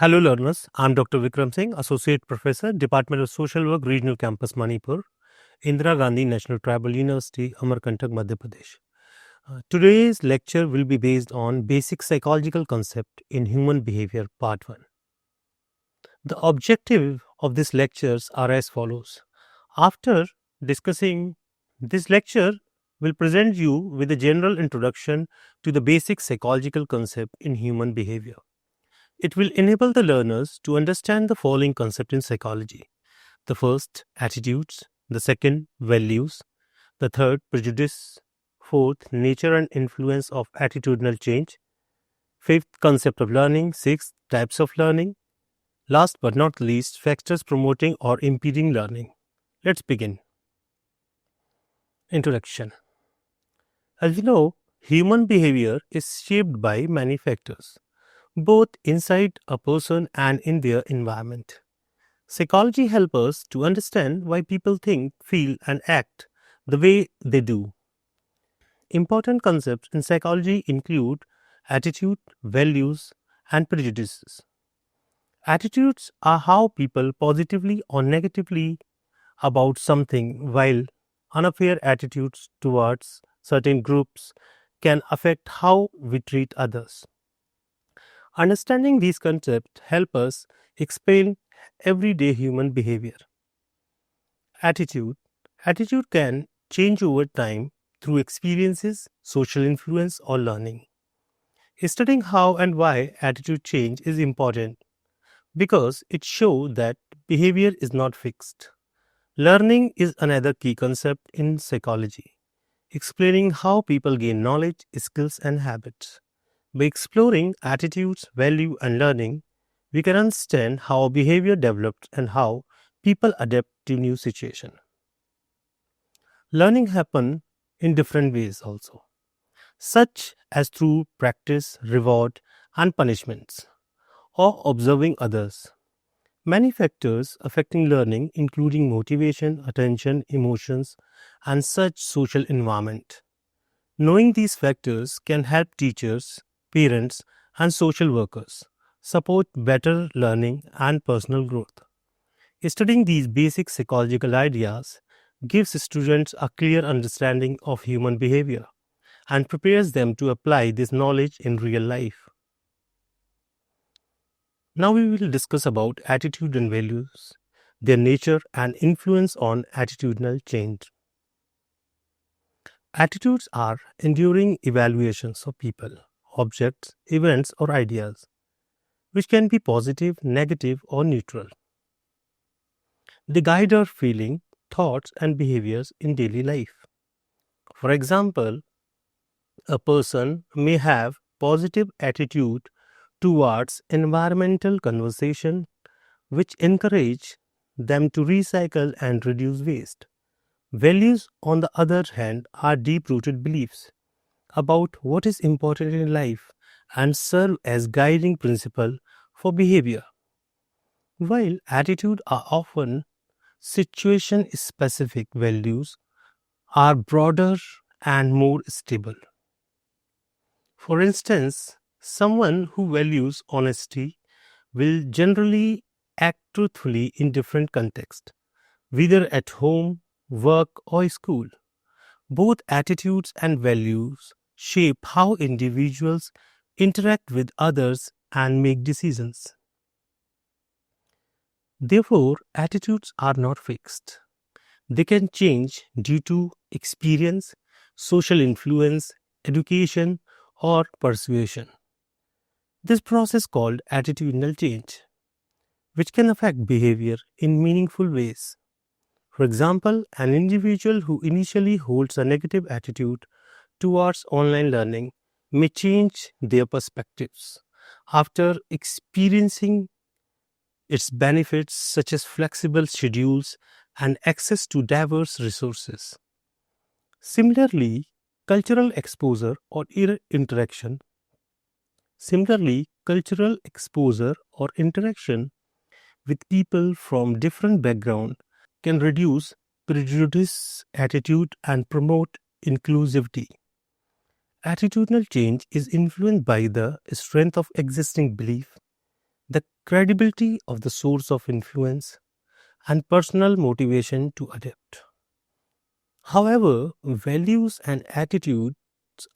Hello learners, I'm Dr. Vikram Singh, Associate Professor, Department of Social Work, Regional Campus Manipur, Indira Gandhi National Tribal University, Amarkantak, Madhya Pradesh. Today's lecture will be based on basic psychological concept in human behavior, part 1. The objective of these lectures are as follows. After discussing this lecture, will present you with a general introduction to the basic psychological concept in human behavior. It will enable the learners to understand the following concept in psychology. The first, attitudes. The second, values. The third, prejudice. Fourth, nature and influence of attitudinal change. Fifth, concept of learning. Sixth, types of learning. Last but not least, factors promoting or impeding learning. Let's begin. Introduction. As you know, human behavior is shaped by many factors, both inside a person and in their environment. Psychology helps us to understand why people think, feel, and act the way they do. Important concepts in psychology include attitude, values, and prejudices. Attitudes are how people positively or negatively about something, while unfair attitudes towards certain groups can affect how we treat others. Understanding these concepts help us explain everyday human behavior. Attitude. Attitude can change over time through experiences, social influence, or learning. Studying how and why attitude change is important because it shows that behavior is not fixed. Learning is another key concept in psychology, explaining how people gain knowledge, skills, and habits. By exploring attitudes, value, and learning, we can understand how behavior develops and how people adapt to new situations. Learning happens in different ways also, such as through practice, reward, and punishments, or observing others. Many factors affecting learning, including motivation, attention, emotions, and such social environment. Knowing these factors can help teachers, parents, and social workers support better learning and personal growth. Studying these basic psychological ideas gives students a clear understanding of human behavior and prepares them to apply this knowledge in real life. Now we will discuss about attitude and values, their nature and influence on attitudinal change. Attitudes are enduring evaluations of people, objects, events, or ideas, which can be positive, negative, or neutral. They guide our feeling, thoughts, and behaviors in daily life. For example, a person may have positive attitude towards environmental conversation, which encourage them to recycle and reduce waste. Values, on the other hand, are deep-rooted beliefs about what is important in life and serve as guiding principle for behavior. While attitude are often situation-specific, values are broader and more stable. For instance, someone who values honesty will generally act truthfully in different contexts, whether at home, work, or school. Both attitudes and values shape how individuals interact with others and make decisions. Therefore, attitudes are not fixed. They can change due to experience, social influence, education, or persuasion. This process called attitudinal change, which can affect behavior in meaningful ways. For example, an individual who initially holds a negative attitude towards online learning may change their perspectives after experiencing its benefits, such as flexible schedules and access to diverse resources. Similarly, cultural exposure or interaction cultural exposure or interaction with people from different backgrounds can reduce prejudice attitude and promote inclusivity. Attitudinal change is influenced by the strength of existing belief, the credibility of the source of influence, and personal motivation to adapt. However, values and attitudes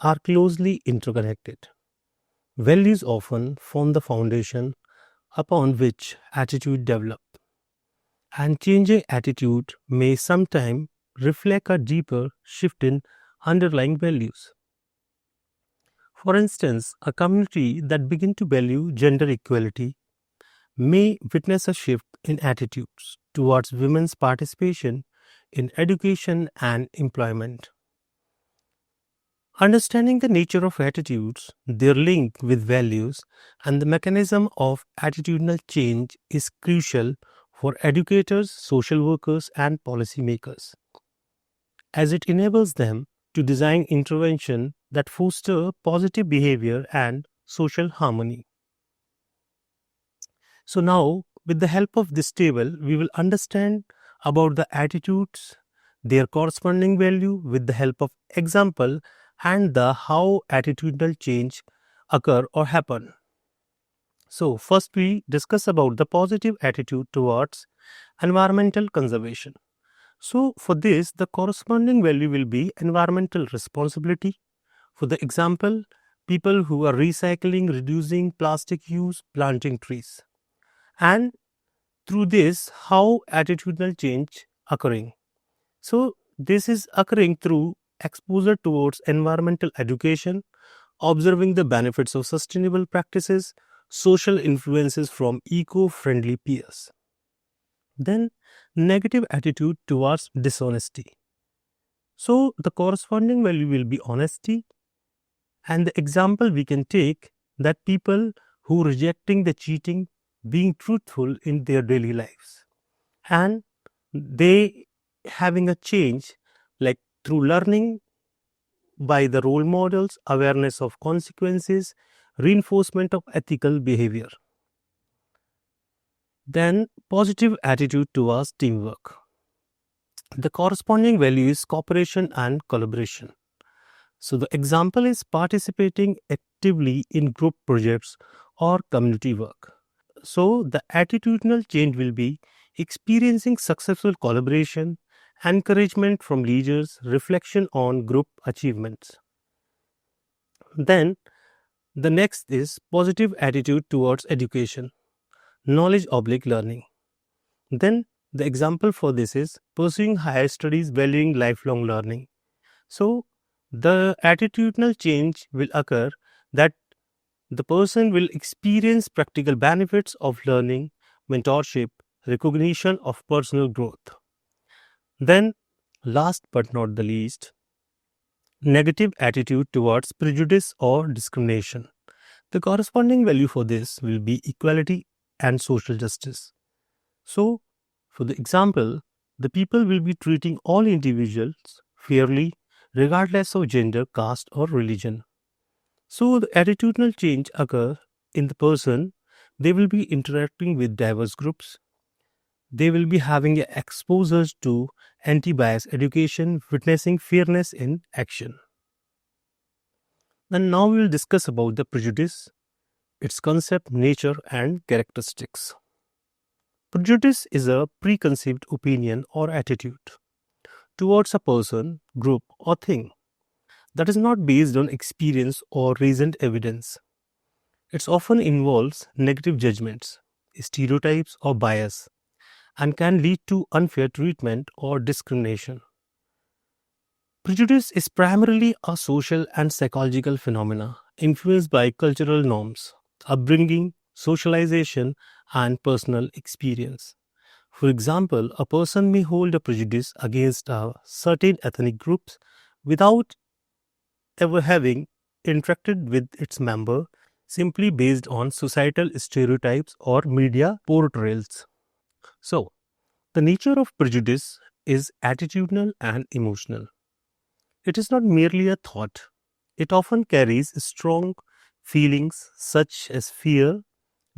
are closely interconnected. Values often form the foundation upon which attitude develop, and changing attitude may sometimes reflect a deeper shift in underlying values. For instance, a community that begins to value gender equality may witness a shift in attitudes towards women's participation in education and employment. Understanding the nature of attitudes, their link with values, and the mechanism of attitudinal change is crucial for educators, social workers, and policymakers, as it enables them to design intervention that foster positive behavior and social harmony. So now, with the help of this table, we will understand about the attitudes, their corresponding value with the help of example and the how attitudinal change occur or happen. So first we discuss about the positive attitude towards environmental conservation. So for this, the corresponding value will be environmental responsibility. For the example, people who are recycling, reducing plastic use, planting trees. And through this, how attitudinal change occurring. So this is occurring through exposure towards environmental education, observing the benefits of sustainable practices, social influences from eco-friendly peers. Then negative attitude towards dishonesty. So the corresponding value will be honesty, and the example we can take that people who rejecting the cheating, being truthful in their daily lives, and they having a change like through learning by the role models, awareness of consequences, reinforcement of ethical behavior. Then positive attitude towards teamwork. The corresponding value is cooperation and collaboration. So the example is participating actively in group projects or community work. So the attitudinal change will be experiencing successful collaboration, encouragement from leaders, reflection on group achievements. Then the next is positive attitude towards education, knowledge oblique learning. Then the example for this is pursuing higher studies, valuing lifelong learning. So the attitudinal change will occur that the person will experience practical benefits of learning, mentorship, recognition of personal growth. Then, last but not the least, negative attitude towards prejudice or discrimination. The corresponding value for this will be equality and social justice. So, for the example, the people will be treating all individuals fairly, regardless of gender, caste, or religion. So, the attitudinal change occur in the person. They will be interacting with diverse groups. They will be having exposures to anti-bias education, witnessing fairness in action. And now we will discuss about the prejudice, its concept, nature, and characteristics. Prejudice is a preconceived opinion or attitude towards a person, group, or thing that is not based on experience or recent evidence. It often involves negative judgments, stereotypes, or bias, and can lead to unfair treatment or discrimination. Prejudice is primarily a social and psychological phenomena influenced by cultural norms, upbringing, socialization, and personal experience. For example, a person may hold a prejudice against a certain ethnic groups without ever having interacted with its member, simply based on societal stereotypes or media portrayals. So, the nature of prejudice is attitudinal and emotional. It is not merely a thought. It often carries strong feelings such as fear,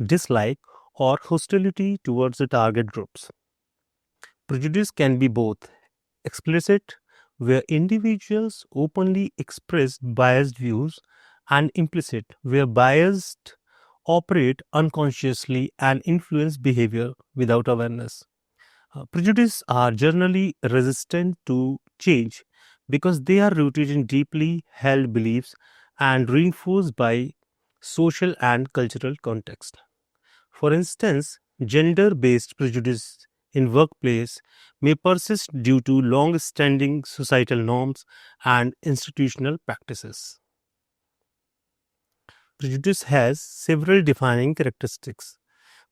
dislike, or hostility towards the target groups. Prejudice can be both explicit, where individuals openly express biased views, and implicit, where biased operate unconsciously and influence behavior without awareness. Prejudices are generally resistant to change because they are rooted in deeply held beliefs and reinforced by social and cultural context. For instance, gender based prejudice in workplace may persist due to long standing societal norms and institutional practices. Prejudice has several defining characteristics.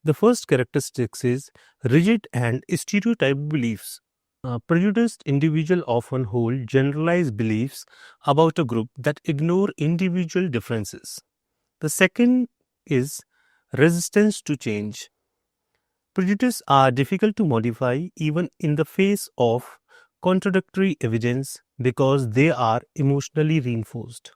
The first characteristic is rigid and stereotyped beliefs. Prejudiced individuals often hold generalized beliefs about a group that ignore individual differences. The second is resistance to change. Prejudices are difficult to modify even in the face of contradictory evidence because they are emotionally reinforced.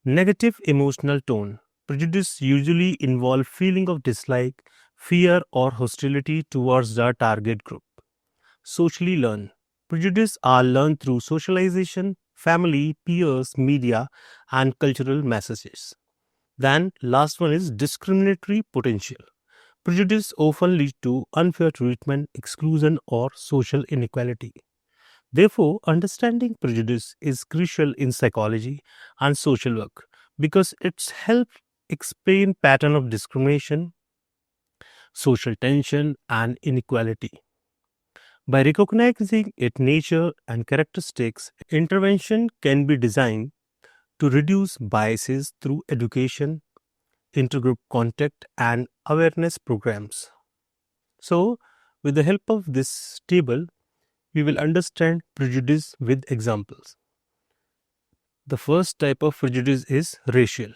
Negative emotional tone. Prejudice usually involve feeling of dislike, fear or hostility towards the target group. Socially learned. Prejudice are learned through socialization, family, peers, media, and cultural messages. Then last one is discriminatory potential. Prejudice often leads to unfair treatment, exclusion, or social inequality. Therefore, understanding prejudice is crucial in psychology and social work because it helps explain pattern of discrimination, social tension, and inequality. By recognizing its nature and characteristics, intervention can be designed to reduce biases through education, intergroup contact, and awareness programs. So, with the help of this table, we will understand prejudice with examples. The first type of prejudice is racial.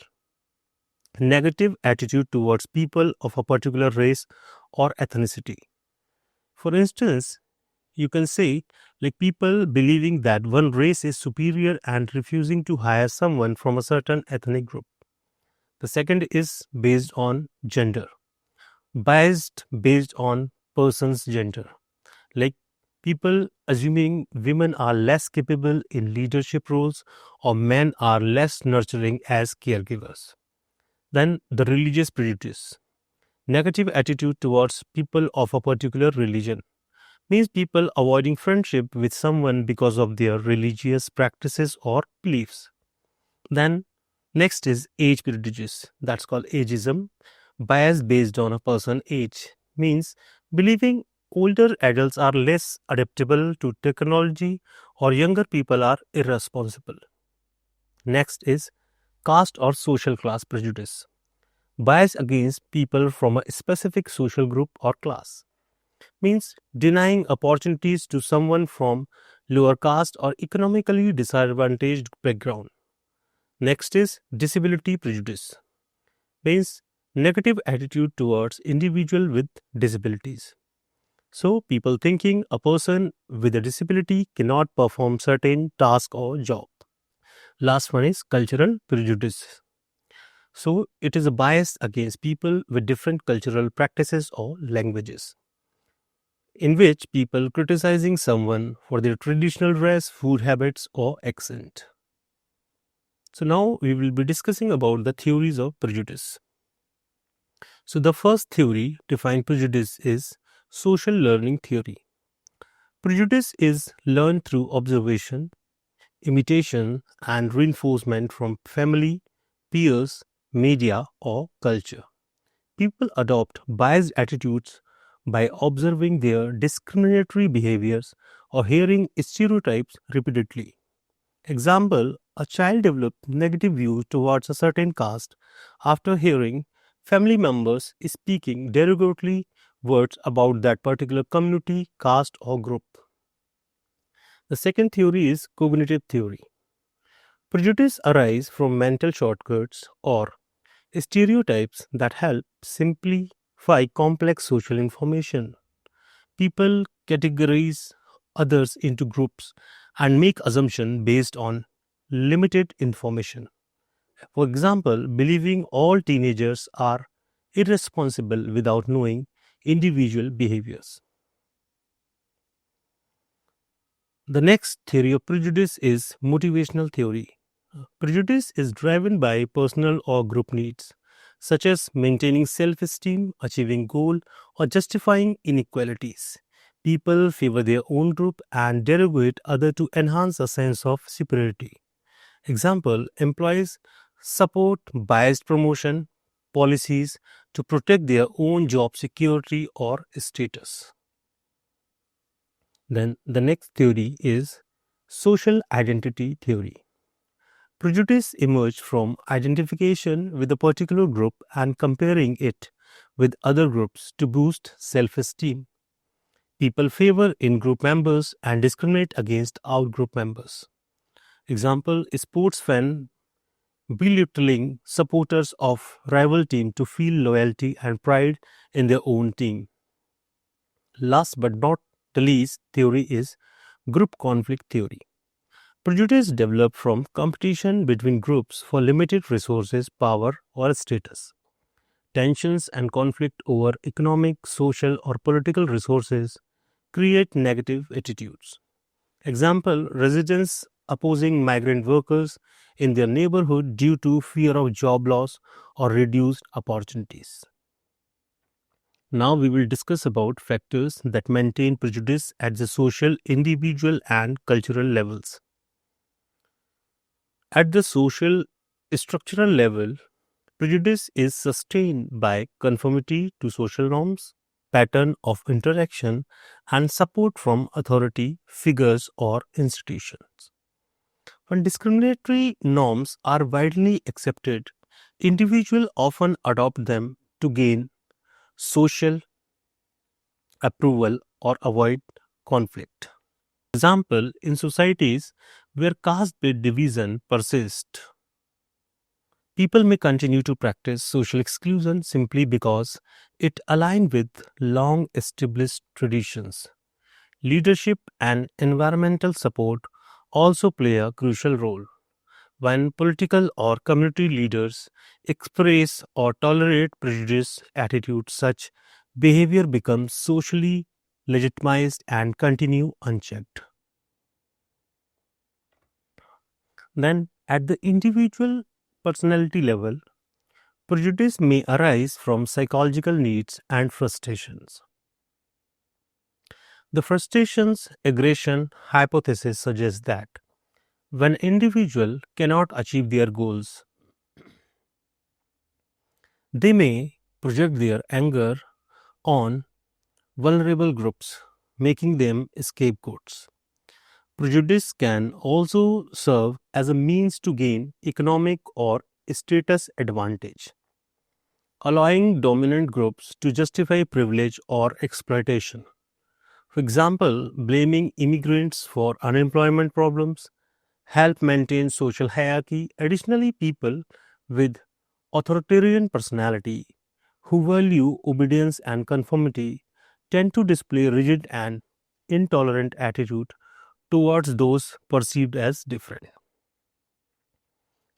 Negative attitude towards people of a particular race or ethnicity. For instance, you can say like people believing that one race is superior and refusing to hire someone from a certain ethnic group. The second is based on gender, biased based on person's gender, like people assuming women are less capable in leadership roles or men are less nurturing as caregivers. Then the religious prejudice, negative attitude towards people of a particular religion, means people avoiding friendship with someone because of their religious practices or beliefs. Then next is age prejudice, that's called ageism, bias based on a person's age, means believing older adults are less adaptable to technology or younger people are irresponsible. Next is caste or social class prejudice, bias against people from a specific social group or class, means denying opportunities to someone from lower caste or economically disadvantaged background. Next is disability prejudice, means negative attitude towards individual with disabilities. So people thinking a person with a disability cannot perform certain task or job. Last one is cultural prejudice. So it is a bias against people with different cultural practices or languages, in which people criticizing someone for their traditional dress, food habits, or accent. So now we will be discussing about the theories of prejudice. So the first theory defined prejudice is social learning theory. Prejudice is learned through observation, imitation, and reinforcement from family, peers, media, or culture. People adopt biased attitudes by observing their discriminatory behaviors or hearing stereotypes repeatedly. Example, a child develops negative views towards a certain caste after hearing family members speaking derogatory words about that particular community, caste, or group. The second theory is cognitive theory. Prejudice arises from mental shortcuts or stereotypes that help simplify complex social information. People categorize others into groups and make assumptions based on limited information. For example, believing all teenagers are irresponsible without knowing individual behaviors. The next theory of prejudice is motivational theory. Prejudice is driven by personal or group needs. such as maintaining self-esteem, achieving goal, or justifying inequalities. People favor their own group and derogate other to enhance a sense of superiority. Example, employees support biased promotion policies to protect their own job security or status. Then the next theory is social identity theory. Prejudice emerged from identification with a particular group and comparing it with other groups to boost self-esteem. People favor in-group members and discriminate against out-group members. Example, a sports fan belittling supporters of rival team to feel loyalty and pride in their own team. Last but not the least theory is group conflict theory. Prejudice developed from competition between groups for limited resources, power, or status. Tensions and conflict over economic, social, or political resources create negative attitudes. Example, residents opposing migrant workers in their neighborhood due to fear of job loss or reduced opportunities. Now we will discuss about factors that maintain prejudice at the social, individual, and cultural levels. At the social structural level, prejudice is sustained by conformity to social norms, pattern of interaction, and support from authority figures or institutions. When discriminatory norms are widely accepted, individuals often adopt them to gain social approval or avoid conflict. Example, in societies where caste-based division persists, people may continue to practice social exclusion simply because it aligns with long established traditions. Leadership and environmental support also play a crucial role. When political or community leaders express or tolerate prejudice attitudes, such behavior becomes socially legitimized and continue unchecked. Then, at the individual personality level, prejudice may arise from psychological needs and frustrations. The frustrations aggression hypothesis suggests that when individuals cannot achieve their goals, they may project their anger on vulnerable groups, making them scapegoats. Prejudice can also serve as a means to gain economic or status advantage, allowing dominant groups to justify privilege or exploitation. For example, blaming immigrants for unemployment problems help maintain social hierarchy. Additionally, people with authoritarian personality who value obedience and conformity tend to display rigid and intolerant attitude towards those perceived as different.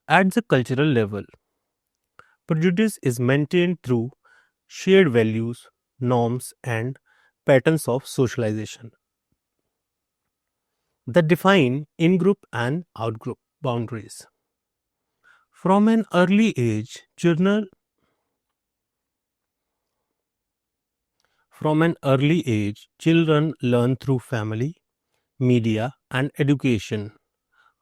At the cultural level, prejudice is maintained through shared values, norms, and patterns of socialization that define in-group and out-group boundaries. From an early age, children learn through family, media, and education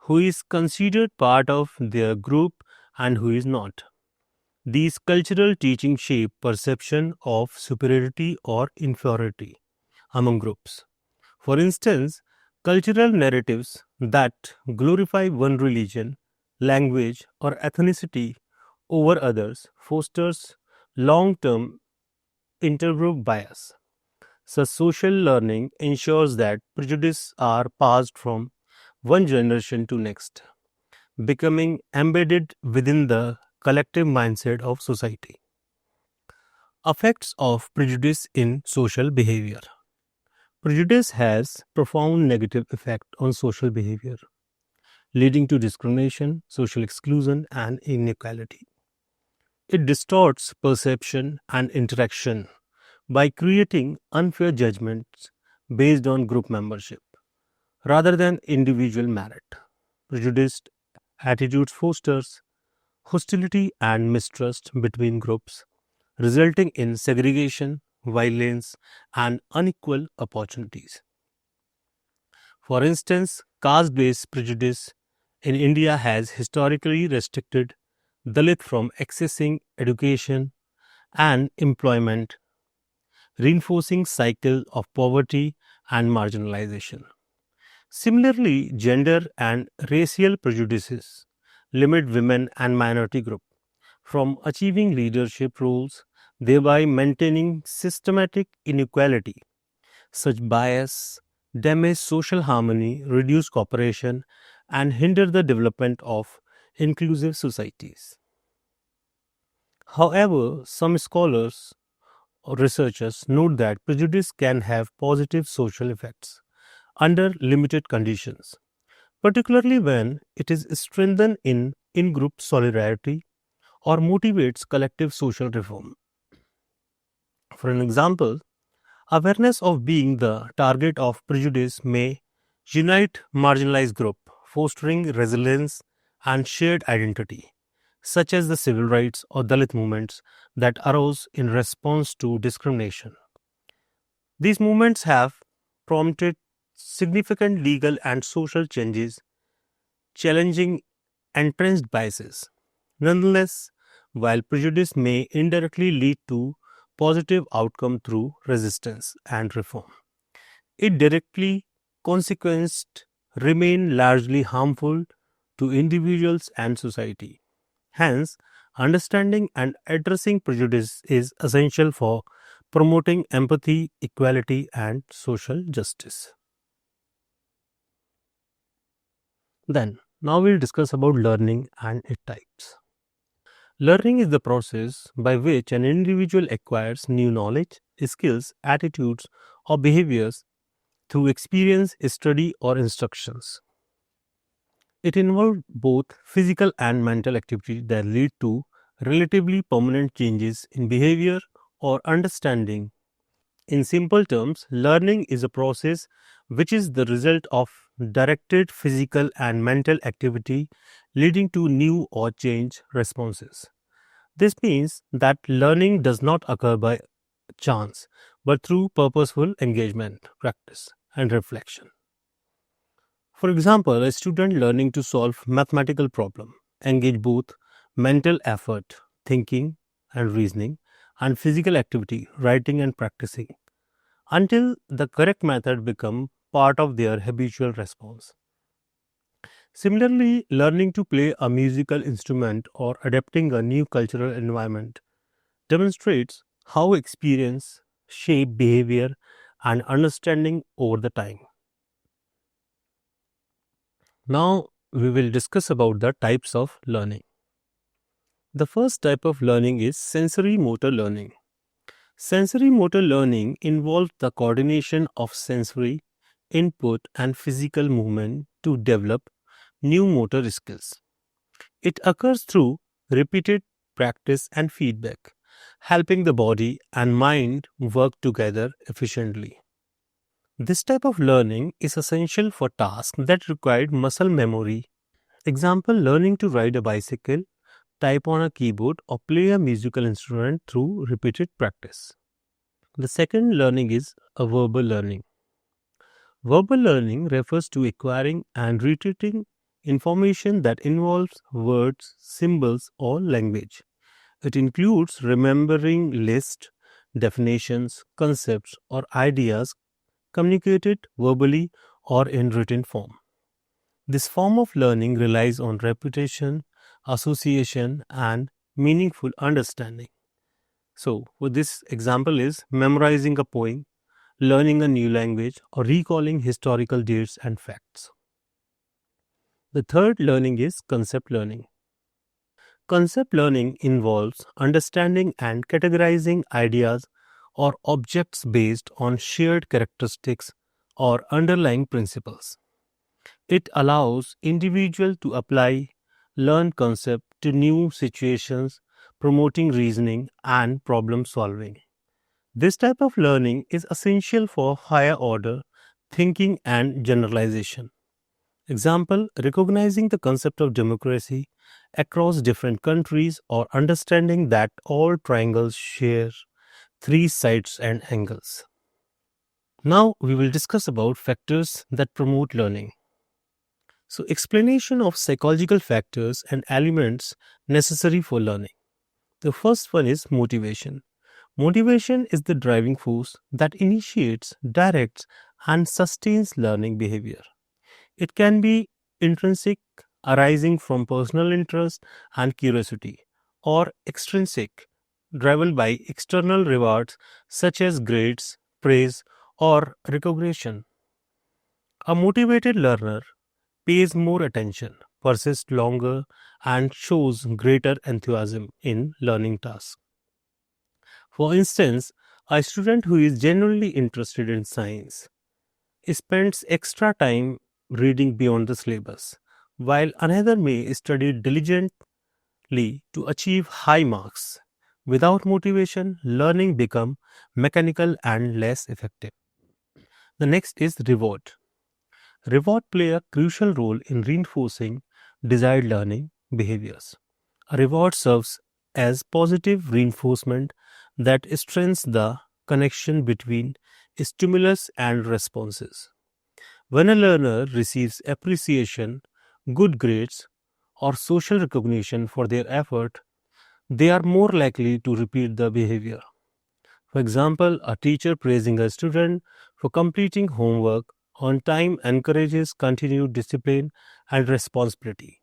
who is considered part of their group and who is not. These cultural teachings shape perception of superiority or inferiority among groups. For instance, cultural narratives that glorify one religion, language, or ethnicity over others fosters long-term intergroup bias. Such social learning ensures that prejudices are passed from one generation to next, becoming embedded within the collective mindset of society. Effects of prejudice in social behavior. Prejudice has profound negative effect on social behavior, leading to discrimination, social exclusion, and inequality. It distorts perception and interaction by creating unfair judgments based on group membership rather than individual merit. Prejudiced attitudes fosters hostility and mistrust between groups, resulting in segregation, violence, and unequal opportunities. For instance, caste based prejudice in India has historically restricted Dalit from accessing education and employment, reinforcing cycle of poverty and marginalization. Similarly, gender and racial prejudices limit women and minority groups from achieving leadership roles, thereby maintaining systematic inequality. Such bias damage social harmony, reduce cooperation, and hinder the development of inclusive societies. However, some scholars or researchers note that prejudice can have positive social effects under limited conditions, particularly when it is strengthened in group solidarity or motivates collective social reform. For an example, awareness of being the target of prejudice may unite marginalized groups, fostering resilience and shared identity, such as the civil rights or Dalit movements that arose in response to discrimination. These movements have prompted significant legal and social changes, challenging entrenched biases. Nonetheless, while prejudice may indirectly lead to positive outcome through resistance and reform, it directly consequenced remain largely harmful to individuals and society. Hence, understanding and addressing prejudice is essential for promoting empathy, equality, and social justice. Then, now we'll discuss about learning and its types. Learning is the process by which an individual acquires new knowledge, skills, attitudes, or behaviors through experience, study, or instructions. It involves both physical and mental activity that lead to relatively permanent changes in behavior or understanding. In simple terms, learning is a process which is the result of directed physical and mental activity leading to new or changed responses. This means that learning does not occur by chance, but through purposeful engagement, practice, and reflection. For example, a student learning to solve mathematical problem engage both mental effort, thinking and reasoning, and physical activity, writing and practicing, until the correct method become part of their habitual response. Similarly, learning to play a musical instrument or adapting a new cultural environment demonstrates how experience shape behavior and understanding over the time. Now we will discuss about the types of learning. The first type of learning is sensory motor learning. Sensory motor learning involves the coordination of sensory input and physical movement to develop new motor skills. It occurs through repeated practice and feedback, helping the body and mind work together efficiently. This type of learning is essential for tasks that require muscle memory. Example, learning to ride a bicycle, type on a keyboard, or play a musical instrument through repeated practice. The second learning is a verbal learning. Verbal learning refers to acquiring and repeating information that involves words, symbols, or language. It includes remembering lists, definitions, concepts, or ideas communicated verbally or in written form. This form of learning relies on repetition, association, and meaningful understanding. So, for this example is memorizing a poem, learning a new language, or recalling historical dates and facts. The third learning is concept learning. Concept learning involves understanding and categorizing ideas or objects based on shared characteristics or underlying principles. It allows individuals to apply learned concept to new situations, promoting reasoning and problem solving. This type of learning is essential for higher order thinking and generalization. Example, recognizing the concept of democracy across different countries or understanding that all triangles share three sides and angles. Now we will discuss about factors that promote learning. So, explanation of psychological factors and elements necessary for learning. The first one is motivation. Motivation is the driving force that initiates, directs, and sustains learning behavior. It can be intrinsic, arising from personal interest and curiosity, or extrinsic, driven by external rewards such as grades, praise, or recognition. A motivated learner pays more attention, persists longer, and shows greater enthusiasm in learning tasks. For instance, a student who is genuinely interested in science spends extra time reading beyond the syllabus, while another may study diligently to achieve high marks. Without motivation, learning becomes mechanical and less effective. The next is reward. Reward play a crucial role in reinforcing desired learning behaviors. A reward serves as positive reinforcement that strengthens the connection between stimulus and responses. When a learner receives appreciation, good grades, or social recognition for their effort, they are more likely to repeat the behavior. For example, a teacher praising a student for completing homework on time encourages continued discipline and responsibility.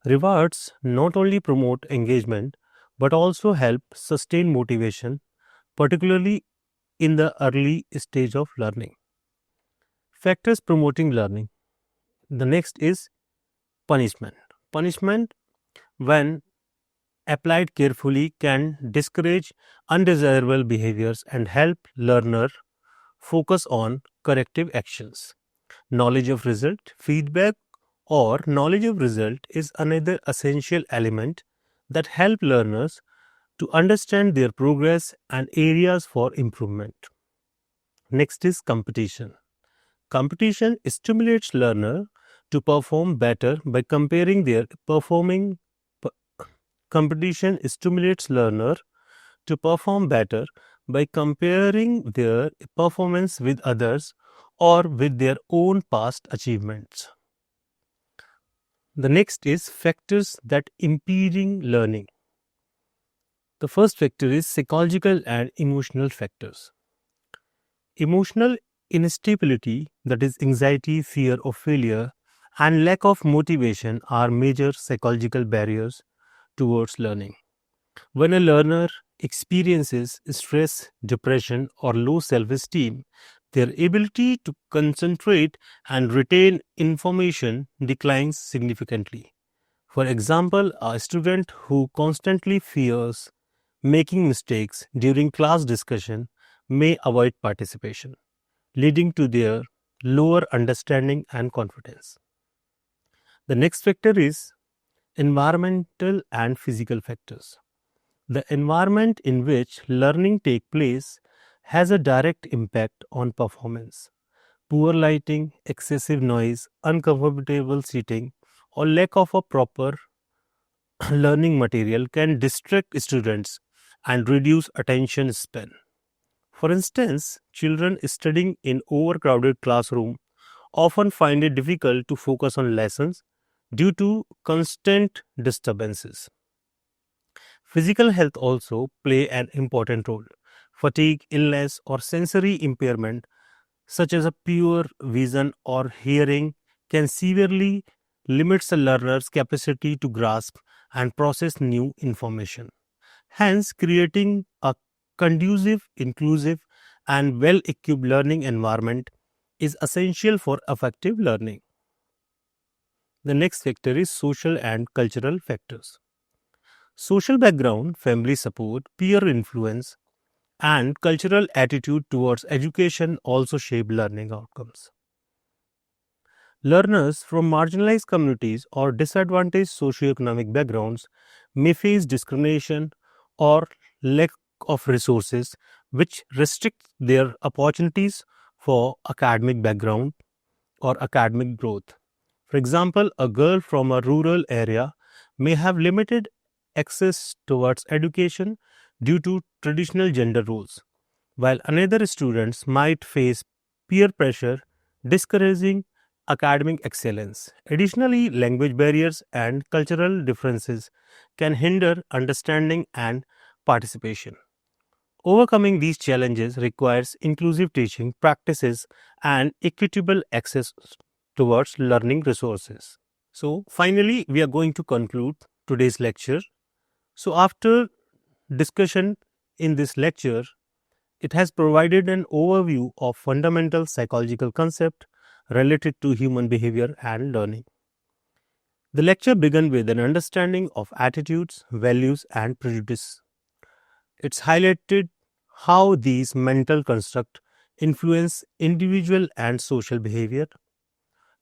Rewards not only promote engagement but also help sustain motivation, particularly in the early stage of learning. Factors promoting learning. The next is punishment. Punishment, when applied carefully, can discourage undesirable behaviors and help learner focus on corrective actions. Knowledge of result, feedback, or knowledge of result is another essential element that help learners to understand their progress and areas for improvement. Next is competition. Competition stimulates learner to perform better by comparing their performing p- competition stimulates learner to perform better by comparing their performance with others or with their own past achievements. The next is factors that impeding learning. The first factor is psychological and emotional factors. Emotional instability, that is anxiety, fear of failure, and lack of motivation are major psychological barriers towards learning. When a learner experiences stress, depression, or low self esteem, their ability to concentrate and retain information declines significantly. For example, a student who constantly fears making mistakes during class discussion may avoid participation, leading to their lower understanding and confidence. The next factor is environmental and physical factors. The environment in which learning takes place has a direct impact on performance. Poor lighting, excessive noise, uncomfortable seating, or lack of a proper learning material can distract students and reduce attention span. For instance, children studying in overcrowded classroom often find it difficult to focus on lessons due to constant disturbances. Physical health also play an important role. Fatigue, illness, or sensory impairment such as a poor vision or hearing can severely limit a learner's capacity to grasp and process new information. Hence, creating a conducive, inclusive, and well equipped learning environment is essential for effective learning. The next factor is social and cultural factors. Social background, family support, peer influence, and cultural attitude towards education also shape learning outcomes. Learners from marginalized communities or disadvantaged socioeconomic backgrounds may face discrimination or lack of resources, which restrict their opportunities for academic background or academic growth. For example, a girl from a rural area may have limited access towards education due to traditional gender roles, while another students might face peer pressure discouraging academic excellence. Additionally, language barriers and cultural differences can hinder understanding and participation. Overcoming these challenges requires inclusive teaching practices and equitable access towards learning resources. So, finally, we are going to conclude today's lecture. So, after discussion in this lecture, it has provided an overview of fundamental psychological concepts related to human behavior and learning. The lecture began with an understanding of attitudes, values, and prejudice. It's highlighted how these mental constructs influence individual and social behavior.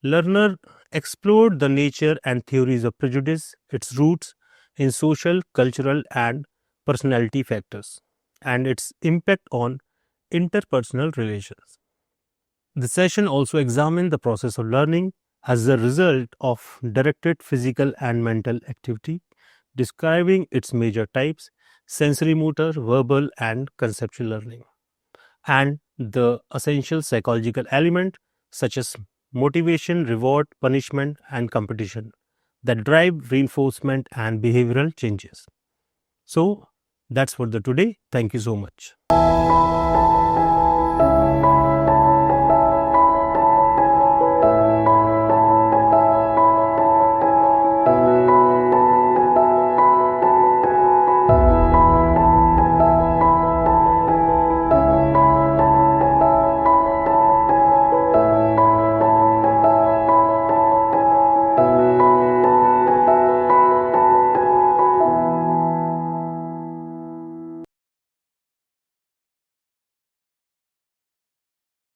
Learner explored the nature and theories of prejudice, its roots in social, cultural, and personality factors, and its impact on interpersonal relations. The session also examined the process of learning as a result of directed physical and mental activity, describing its major types sensory motor, verbal, and conceptual learning, and the essential psychological element such as motivation, reward, punishment, and competition that drive reinforcement and behavioral changes. So, that's for the today. Thank you so much.